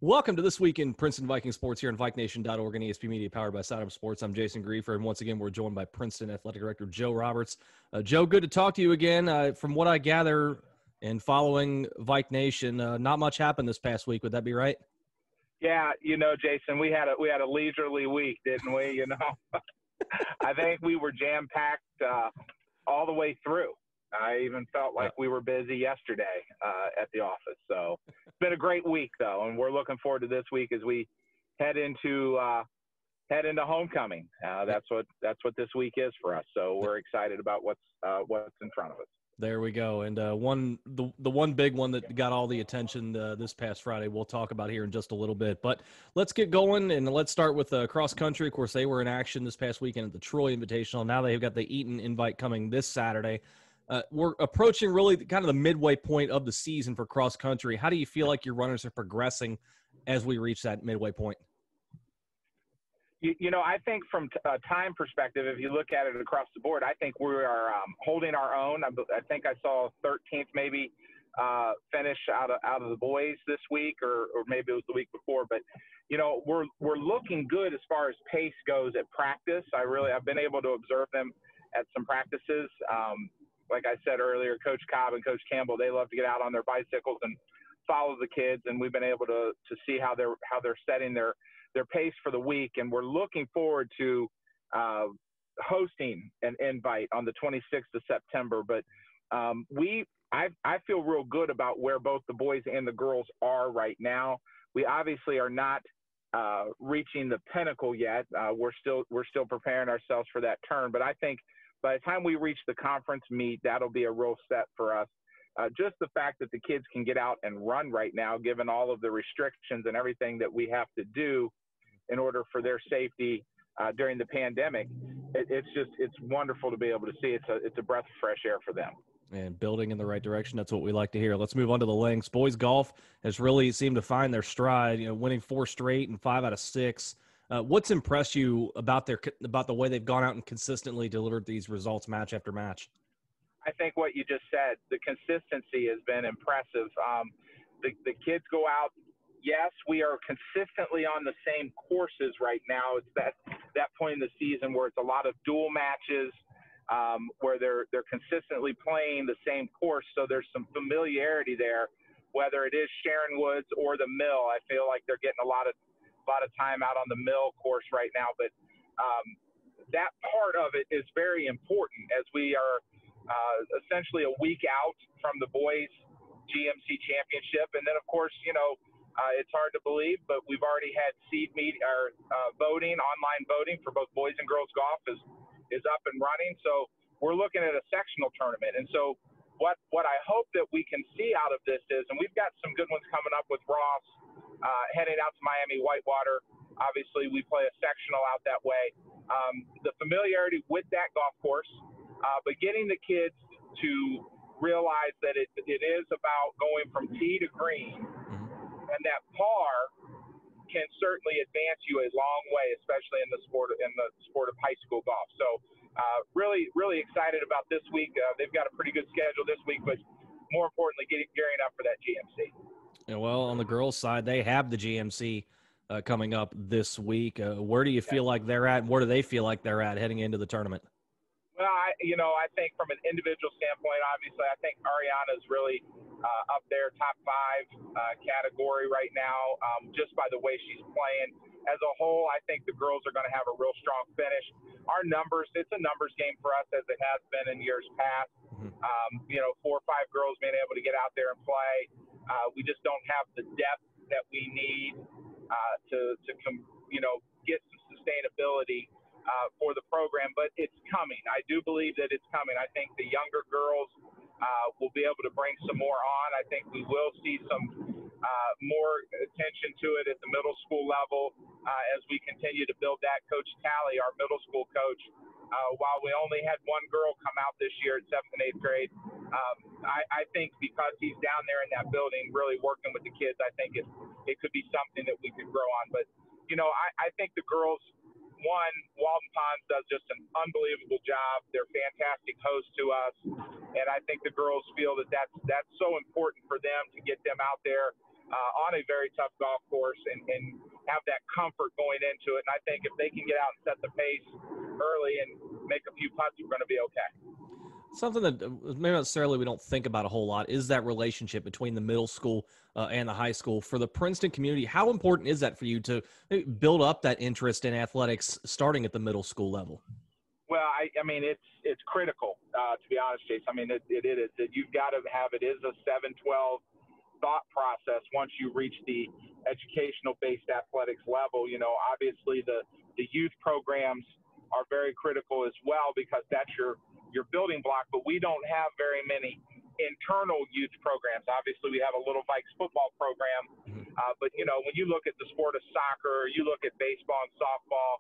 Welcome to This Week in Princeton Viking Sports here on VikeNation.org and ESP Media, powered by Sidearm Sports. I'm Jason Griefer, and once again, we're joined by Princeton Athletic Director Joe Roberts. Joe, good to talk to you again. From what I gather and following Vike Nation, not much happened this past week. Would that be right? Yeah, Jason, we had a leisurely week, didn't we? I think we were jam-packed all the way through. I even felt like we were busy yesterday at the office. So it's been a great week, though, and we're looking forward to this week as we head into homecoming. That's what this week is for us. So we're excited about what's in front of us. There we go. And the one big one that got all the attention this past Friday, we'll talk about here in just a little bit. But let's get going, and let's start with cross country. Of course, they were in action this past weekend at the Troy Invitational. Now they've got the Eaton Invite coming this Saturday. We're approaching really kind of the midway point of the season for cross country. How do you feel like your runners are progressing as we reach that midway point? I think from a time perspective, if you look at it across the board, I think we are holding our own. I think I saw 13th maybe finish out of the boys this week, or maybe it was the week before. But we're looking good as far as pace goes at practice. I've been able to observe them at some practices. Like I said earlier, Coach Cobb and Coach Campbell, they love to get out on their bicycles and follow the kids, and we've been able to see how they're setting their pace for the week. And we're looking forward to hosting an invite on the 26th of September. But I feel real good about where both the boys and the girls are right now. We obviously are not reaching the pinnacle yet. We're still preparing ourselves for that turn. But I think by the time we reach the conference meet, that'll be a real step for us. Just the fact that the kids can get out and run right now, given all of the restrictions and everything that we have to do in order for their safety during the pandemic, it's wonderful to be able to see. It's a breath of fresh air for them. And building in the right direction, that's what we like to hear. Let's move on to the links. Boys golf has really seemed to find their stride, winning 4 straight and 5 out of 6. What's impressed you about the way they've gone out and consistently delivered these results match after match? I think what you just said, the consistency has been impressive. The kids go out. Yes, we are consistently on the same courses right now. It's that point in the season where it's a lot of dual matches, where they're consistently playing the same course. So there's some familiarity there, whether it is Sharon Woods or the Mill. I feel like they're getting a lot of time out on the Mill course right now. But that part of it is very important as we are essentially a week out from the boys GMC championship. And then of course, it's hard to believe, but we've already had online voting for both boys and girls golf is up and running. So we're looking at a sectional tournament. And so what I hope that we can see out of this is, and we've got some good ones coming up with Ross, heading out to Miami Whitewater. Obviously we play a sectional out that way. The familiarity with that golf course, but getting the kids to realize that it is about going from tee to green, and that par can certainly advance you a long way, especially in the sport of high school golf. So really, really excited about this week. They've got a pretty good schedule this week, but more importantly, gearing up for that GMC. Yeah, well, on the girls' side, they have the GMC coming up this week. Where do you feel like they're at, and where do they feel like they're at heading into the tournament? Well, I think from an individual standpoint, obviously, I think Ariana's really up there, top 5 category right now, just by the way she's playing. As a whole, I think the girls are going to have a real strong finish. Our numbers, it's a numbers game for us as it has been in years past. 4 or 5 girls being able to get out there and play. We just don't have the depth that we need to get some sustainability for the program, but it's coming. I do believe that it's coming. I think the younger girls will be able to bring some more on. I think we will see some more attention to it at the middle school level as we continue to build that. Coach Talley, our middle school coach, while we only had one girl come out this year at 7th and 8th grade, I think because he's down there in that building really working with the kids, I think it could be something that we could grow on. But, I think the girls one, Walden Ponds does just an unbelievable job. They're fantastic hosts to us, and I think the girls feel that that's so important for them to get them out there on a very tough golf course and have that comfort going into it. And I think if they can get out and set the pace early and make a few putts, we're going to be okay. Something that maybe not necessarily we don't think about a whole lot is that relationship between the middle school and the high school. For the Princeton community, how important is that for you to build up that interest in athletics starting at the middle school level? Well, I mean, it's critical, to be honest, Chase. I mean, it is. You've got to have it is a 7-12 thought process once you reach the educational-based athletics level. You know, obviously the youth programs are very critical as well because that's your building block, but we don't have very many internal youth programs. Obviously, we have a little Vikes football program, but, you know, when you look at the sport of soccer, you look at baseball and softball,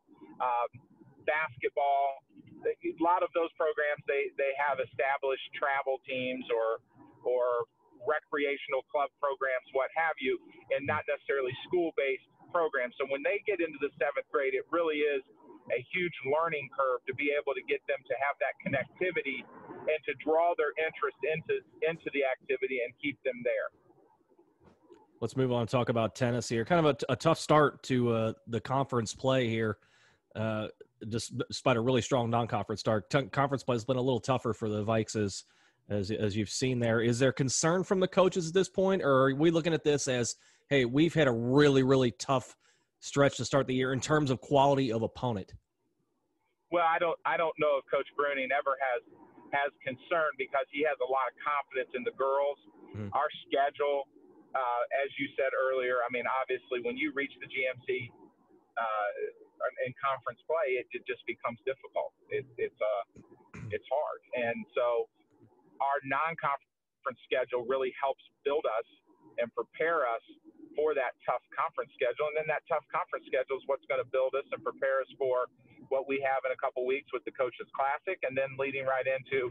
basketball, a lot of those programs, they have established travel teams or recreational club programs, what have you, and not necessarily school-based programs. So when they get into the 7th grade, it really is a huge learning curve to be able to get them to have that connectivity and to draw their interest into the activity and keep them there. Let's move on and talk about tennis here. Kind of a tough start to the conference play here, despite a really strong non-conference start. Conference play has been a little tougher for the Vikes as you've seen there. Is there concern from the coaches at this point, or are we looking at this as, hey, we've had a really, really tough stretch to start the year in terms of quality of opponent? Well, I don't know if Coach Bruning ever has concern because he has a lot of confidence in the girls. Our schedule, as you said earlier, I mean, obviously when you reach the GMC in conference play, it just becomes difficult. It's hard, and so our non-conference schedule really helps build us and prepare us for that tough conference schedule. And then that tough conference schedule is what's going to build us and prepare us for what we have in a couple weeks with the Coaches Classic, and then leading right into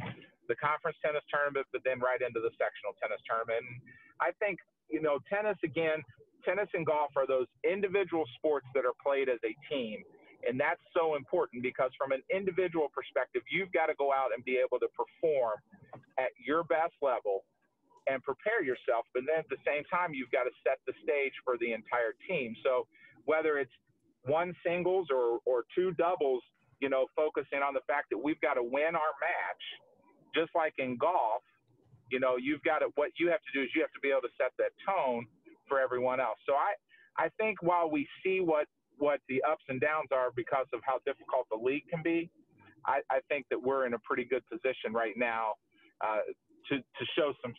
the conference tennis tournament, but then right into the sectional tennis tournament. And I think, you know, tennis and golf are those individual sports that are played as a team. And that's so important because from an individual perspective, you've got to go out and be able to perform at your best level and prepare yourself. But then at the same time, you've got to set the stage for the entire team. So whether it's one singles or two doubles, you know, focusing on the fact that we've got to win our match, just like in golf, you know, what you have to do is you have to be able to set that tone for everyone else. So I think while we see what the ups and downs are because of how difficult the league can be, I think that we're in a pretty good position right now to show some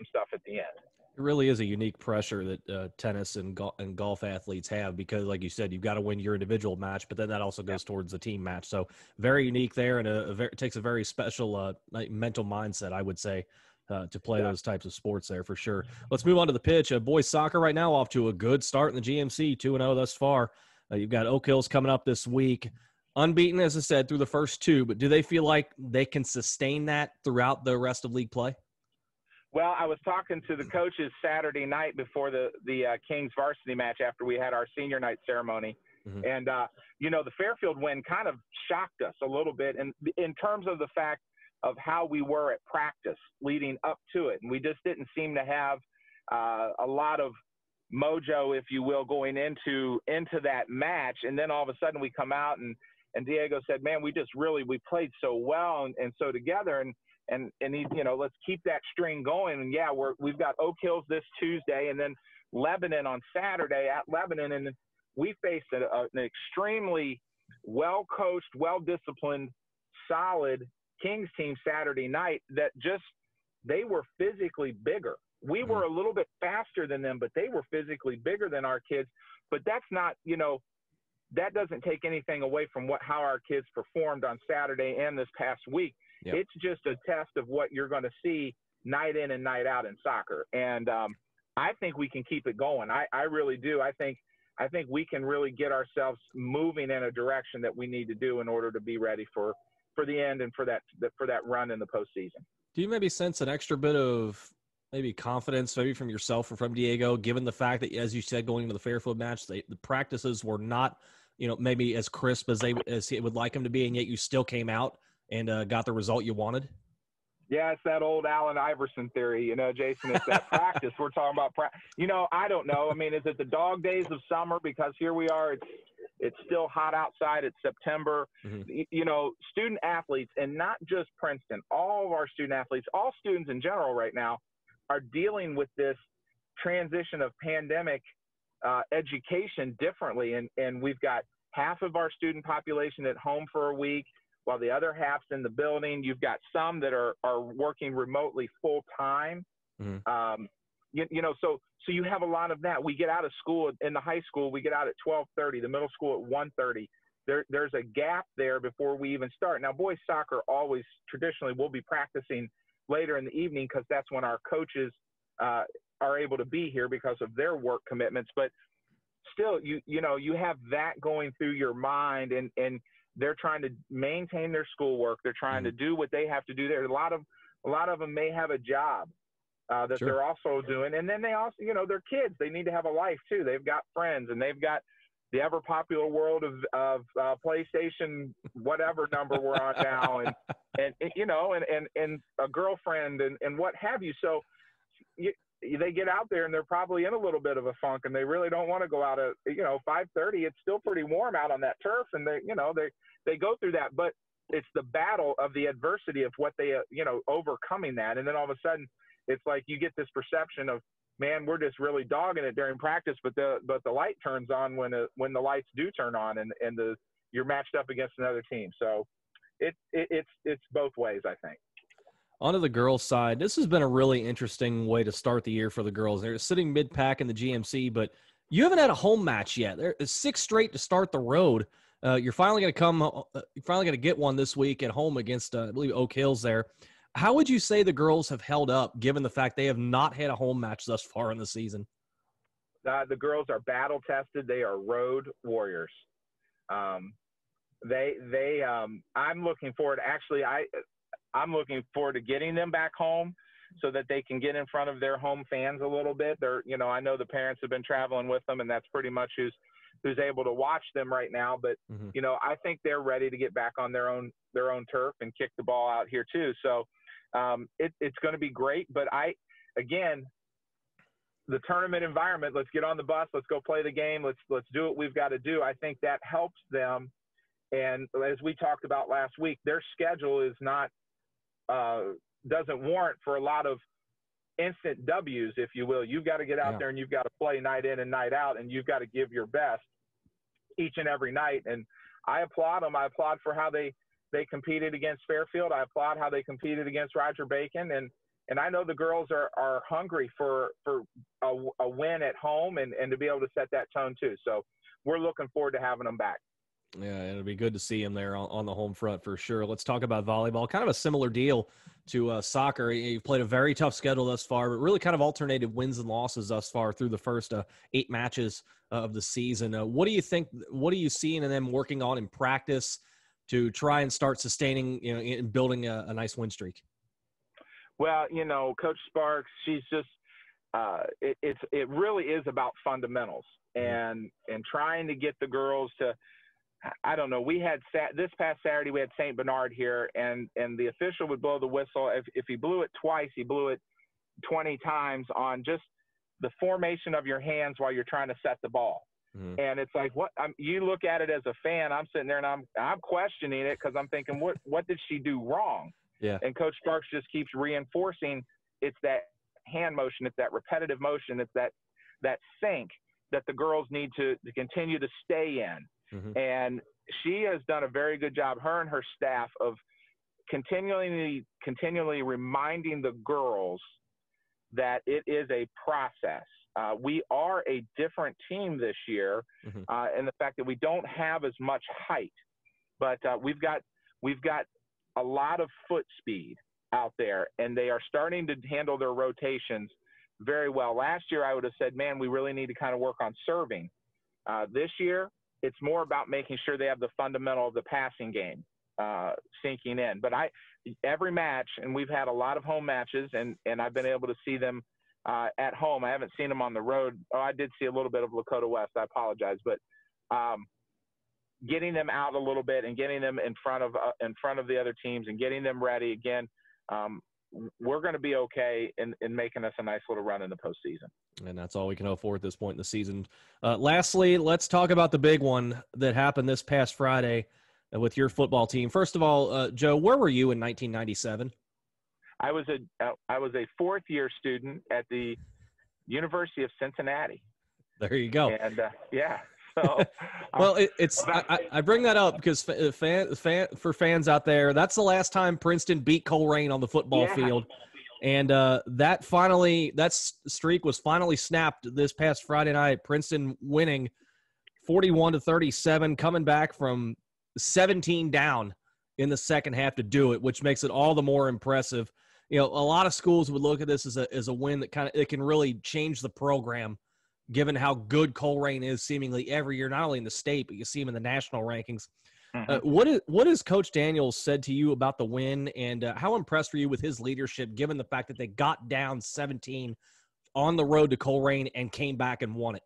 stuff at the end. It really is a unique pressure that tennis and golf athletes have because, like you said, you've got to win your individual match, but then that also goes towards the team match. So very unique there, and it takes a very special mental mindset, I would say, to play those types of sports there for sure. Let's move on to the pitch. Boys soccer right now off to a good start in the GMC, 2-0 thus far. You've got Oak Hills coming up this week. Unbeaten, as I said, through the first two, but do they feel like they can sustain that throughout the rest of league play? Well, I was talking to the coaches Saturday night before the Kings varsity match after we had our senior night ceremony. And, you know, the Fairfield win kind of shocked us a little bit in terms of the fact of how we were at practice leading up to it. And we just didn't seem to have a lot of mojo, if you will, going into that match. And then all of a sudden we come out and Diego said, man, we played so well and so together. And he, you know, let's keep that string going. And yeah, we've got Oak Hills this Tuesday and then Lebanon on Saturday at Lebanon. And we faced an extremely well-coached, well-disciplined, solid Kings team Saturday night that they were physically bigger. We were a little bit faster than them, but they were physically bigger than our kids. But that's not, you know, that doesn't take anything away from how our kids performed on Saturday and this past week. Yep. It's just a test of what you're going to see night in and night out in soccer. And I think we can keep it going. I really do. I think we can really get ourselves moving in a direction that we need to do in order to be ready for the end and for that run in the postseason. Do you maybe sense an extra bit of maybe confidence, maybe from yourself or from Diego, given the fact that, as you said, going into the Fairfield match, the practices were not, maybe as crisp as it would like them to be, and yet you still came out and got the result you wanted? Yeah, it's that old Allen Iverson theory, Jason. It's that practice. We're talking about I don't know. I mean, is it the dog days of summer? Because here we are. It's still hot outside. It's September. Mm-hmm. Student athletes, and not just Princeton, all of our student athletes, all students in general right now are dealing with this transition of pandemic education differently. And we've got half of our student population at home for a week, while the other half's in the building. You've got some that are working remotely full time. Mm-hmm. So you have a lot of that. We get out of school in the high school, we get out at 12:30, the middle school at 1:30. There's a gap there before we even start. Now, boys soccer always traditionally will be practicing later in the evening because that's when our coaches are able to be here because of their work commitments. But still, you have that going through your mind, and they're trying to maintain their schoolwork. They're trying to do what they have to do there. A lot of them may have a job that Sure. they're also doing. And then they also, they're kids. They need to have a life too. They've got friends, and they've got the ever popular world of PlayStation, whatever number we're on now, and a girlfriend and what have you. So they get out there and they're probably in a little bit of a funk, and they really don't want to go out at 5:30. It's still pretty warm out on that turf, and they go through that. But it's the battle of the adversity of what they overcoming that, and then all of a sudden it's like you get this perception of, man, we're just really dogging it during practice, but the light turns on when the lights do turn on, and you're matched up against another team. So it's both ways, I think. On to the girls' side, this has been a really interesting way to start the year for the girls. They're sitting mid-pack in the GMC, but you haven't had a home match yet. There's 6 straight to start the road. You're finally going to get one this week at home against, I believe, Oak Hills there. How would you say the girls have held up, given the fact they have not had a home match thus far in the season? The girls are battle-tested. They are road warriors. I'm looking forward. Actually, I'm looking forward to getting them back home so that they can get in front of their home fans a little bit. I know the parents have been traveling with them, and that's pretty much who's able to watch them right now. But, I think they're ready to get back on their own turf and kick the ball out here too. So it's going to be great. But the tournament environment, let's get on the bus, let's go play the game. Let's do what we've got to do. I think that helps them. And as we talked about last week, their schedule is not, doesn't warrant for a lot of instant W's, if you will. You've got to get out there and you've got to play night in and night out, and you've got to give your best each and every night. And I applaud them. I applaud for how they competed against Fairfield. I applaud how they competed against Roger Bacon. And I know the girls are hungry for a win at home and to be able to set that tone too. So we're looking forward to having them back. Yeah, it'll be good to see him there on the home front for sure. Let's talk about volleyball. Kind of a similar deal to soccer. You've played a very tough schedule thus far, but really kind of alternated wins and losses thus far through the first 8 matches of the season. What do you think? What are you seeing in them working on in practice to try and start sustaining, and building a nice win streak? Well, Coach Sparks, she's just it really is about fundamentals and trying to get the girls to. I don't know. We had this past Saturday, we had St. Bernard here, and the official would blow the whistle. If he blew it twice, he blew it 20 times on just the formation of your hands while you're trying to set the ball. Mm-hmm. And it's like, you look at it as a fan, I'm sitting there and I'm questioning it because I'm thinking, what did she do wrong? Yeah. And Coach Sparks just keeps reinforcing it's that hand motion, it's that repetitive motion, it's that sync that the girls need to continue to stay in. Mm-hmm. And she has done a very good job, her and her staff, of continually reminding the girls that it is a process. We are a different team this year, mm-hmm. In the fact that we don't have as much height, but we've got a lot of foot speed out there, and they are starting to handle their rotations very well. Last year, I would have said, man, we really need to kind of work on serving. This year, it's more about making sure they have the fundamental of the passing game sinking in. But every match, and we've had a lot of home matches, and I've been able to see them at home. I haven't seen them on the road. Oh, I did see a little bit of Lakota West. I apologize. But getting them out a little bit and getting them in front of the other teams and getting them ready again. We're going to be okay in making us a nice little run in the postseason. And that's all we can hope for at this point in the season. Lastly, let's talk about the big one that happened this past Friday with your football team. First of all, Joe, where were you in 1997? I was a fourth-year student at the University of Cincinnati. There you go. And yeah. So, well, I bring that up because for fans out there, that's the last time Princeton beat Coleraine on the football field, and that streak was finally snapped this past Friday night. Princeton winning 41-37, coming back from 17 down in the second half to do it, which makes it all the more impressive. You know, a lot of schools would look at this as a win that it can really change the program, given how good Coleraine is seemingly every year, not only in the state, but you see him in the national rankings. What has Coach Daniels said to you about the win, and how impressed were you with his leadership, given the fact that they got down 17 on the road to Coleraine and came back and won it?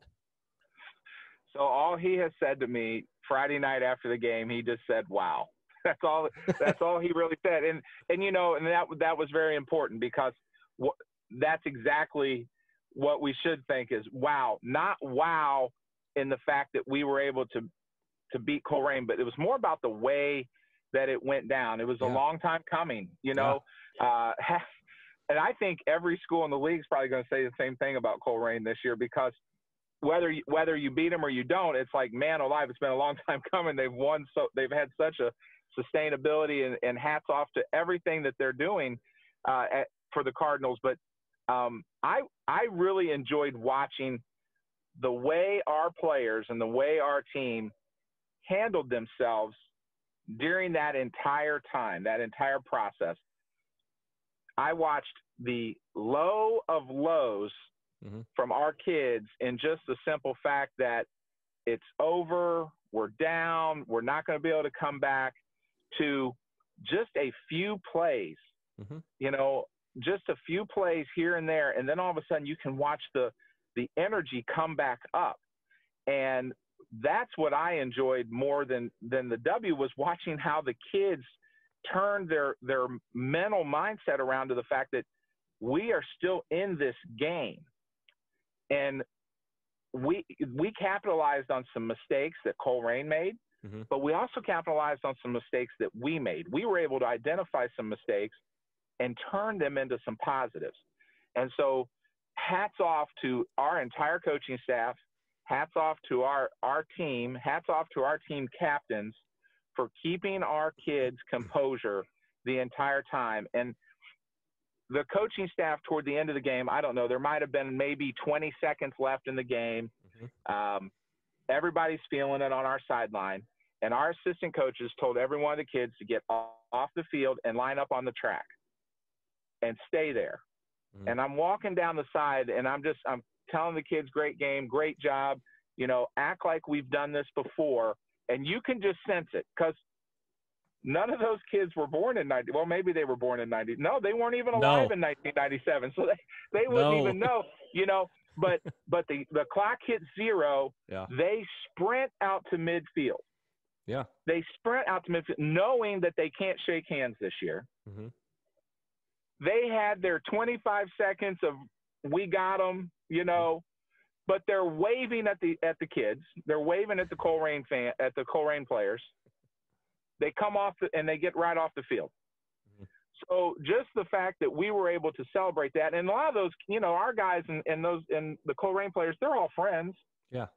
So all he has said to me Friday night after the game, he just said, "Wow." That's all he really said. And that was very important, because that's exactly what we should think is wow, not wow in the fact that we were able to beat Coleraine, but it was more about the way that it went down. It was a long time coming, and I think every school in the league is probably going to say the same thing about Coleraine this year, because whether you beat them or you don't, it's like, man alive, it's been a long time coming. They've won, so they've had such a sustainability, and hats off to everything that they're doing for the Cardinals. But I really enjoyed watching the way our players and the way our team handled themselves during that entire time, that entire process. I watched the low of lows from our kids in just the simple fact that it's over, we're down, we're not going to be able to come back, to just a few plays, just a few plays here and there. And then all of a sudden you can watch the energy come back up. And that's what I enjoyed more than the W, was watching how the kids turned their mental mindset around to the fact that we are still in this game. And we capitalized on some mistakes that Coleraine made, but we also capitalized on some mistakes that we made. We were able to identify some mistakes and turn them into some positives. And so hats off to our entire coaching staff, hats off to our team, hats off to our team captains for keeping our kids' composure the entire time. And the coaching staff toward the end of the game, I don't know, there might have been maybe 20 seconds left in the game. Everybody's feeling it on our sideline. And our assistant coaches told every one of the kids to get off the field and line up on the track and stay there. And I'm walking down the side, and I'm telling the kids, great game, great job, act like we've done this before. And you can just sense it, because none of those kids were born in 90. Well, maybe they were born in 90. No, they weren't even alive in 1997. So they wouldn't even know, but the clock hit zero. Yeah. They sprint out to midfield. Yeah. They sprint out to midfield knowing that they can't shake hands this year. They had their 25 seconds of, we got them, but they're waving at the kids. They're waving at the Coleraine players. They come off and they get right off the field. So just the fact that we were able to celebrate that, and a lot of those, our guys and the Coleraine players, they're all friends. Yeah.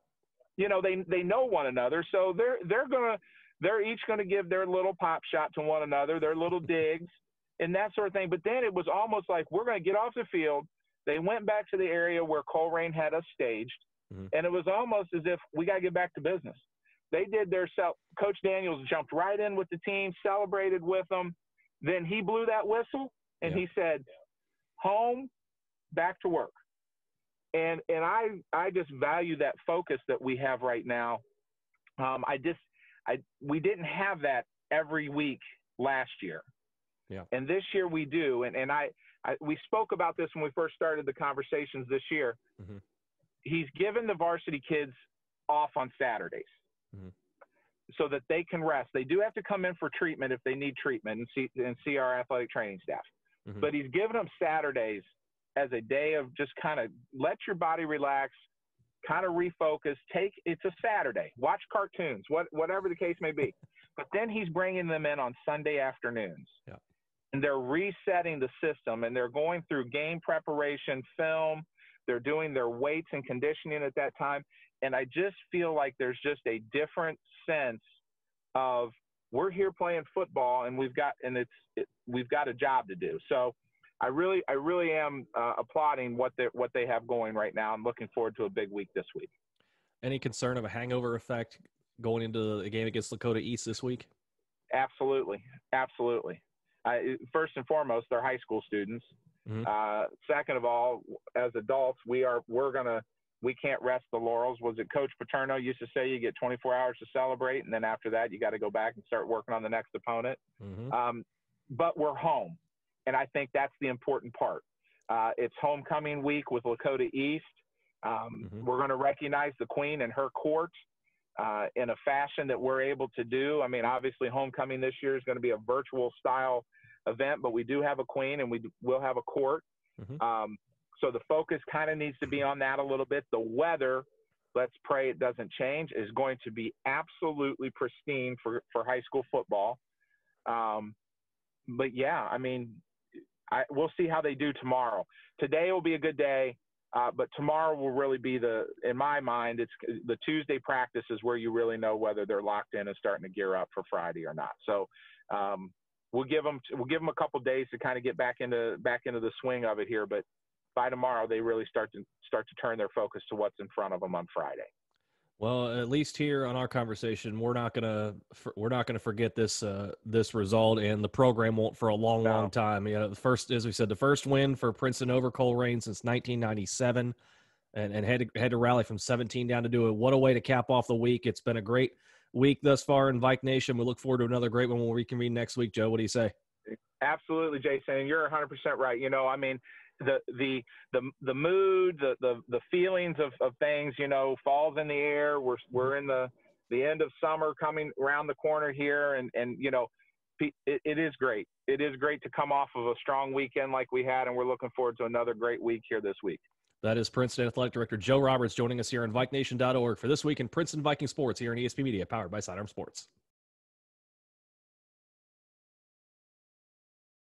They know one another, so they're each gonna give their little pop shot to one another, their little digs, and that sort of thing. But then it was almost like, we're gonna get off the field. They went back to the area where Coleraine had us staged, and it was almost as if we gotta get back to business. They did their Coach Daniels jumped right in with the team, celebrated with them. Then he blew that whistle, and he said, "Home, back to work." And I just value that focus that we have right now. We didn't have that every week last year. Yeah. And this year we do. And we spoke about this when we first started the conversations this year. He's given the varsity kids off on Saturdays. so that they can rest. They do have to come in for treatment if they need treatment and see our athletic training staff. Mm-hmm. But he's given them Saturdays as a day of just kind of let your body relax, kind of refocus. It's a Saturday. Watch cartoons, whatever the case may be. But then he's bringing them in on Sunday afternoons. Yeah. And they're resetting the system, and they're going through game preparation, film. They're doing their weights and conditioning at that time. And I just feel like there's just a different sense of we're here playing football, and we've got a job to do. So I really am applauding what they have going right now. I'm looking forward to a big week this week. Any concern of a hangover effect going into the game against Lakota East this week? Absolutely. First and foremost, they're high school students. Mm-hmm. Second of all, as adults, we can't rest the laurels. Was it Coach Paterno used to say you get 24 hours to celebrate, and then after that you got to go back and start working on the next opponent. Mm-hmm. But we're home, and I think that's the important part. It's homecoming week with Lakota East. Mm-hmm. We're going to recognize the Queen and her court in a fashion that we're able to do. I mean, obviously homecoming this year is going to be a virtual style event, but we do have a Queen and we will have a court. Mm-hmm. So the focus kind of needs to be on that a little bit. The weather, let's pray it doesn't change, is going to be absolutely pristine for high school football. But yeah, I mean, we'll see how they do tomorrow. Today will be a good day. But tomorrow will really be in my mind, it's the Tuesday practice is where you really know whether they're locked in and starting to gear up for Friday or not. So we'll give them a couple days to kind of get back into the swing of it here. But by tomorrow, they really start to turn their focus to what's in front of them on Friday. Well, at least here on our conversation, we're not gonna forget this result, and the program won't for a long time. You know, as we said, the first win for Princeton over Coleraine since 1997, and had to rally from 17 down to do it. What a way to cap off the week! It's been a great week thus far in Vike Nation. We look forward to another great one when we reconvene next week. Joe, what do you say? Absolutely, Jason. And you're 100% right. You know, I mean, the mood, the feelings of things, you know, falls in the air. We're in the end of summer coming around the corner here, and you know, it is great. It is great to come off of a strong weekend like we had, and we're looking forward to another great week here this week. That is Princeton Athletic Director Joe Roberts joining us here on VikeNation.org for This Week in Princeton Viking Sports here on ESP Media, powered by Sidearm Sports.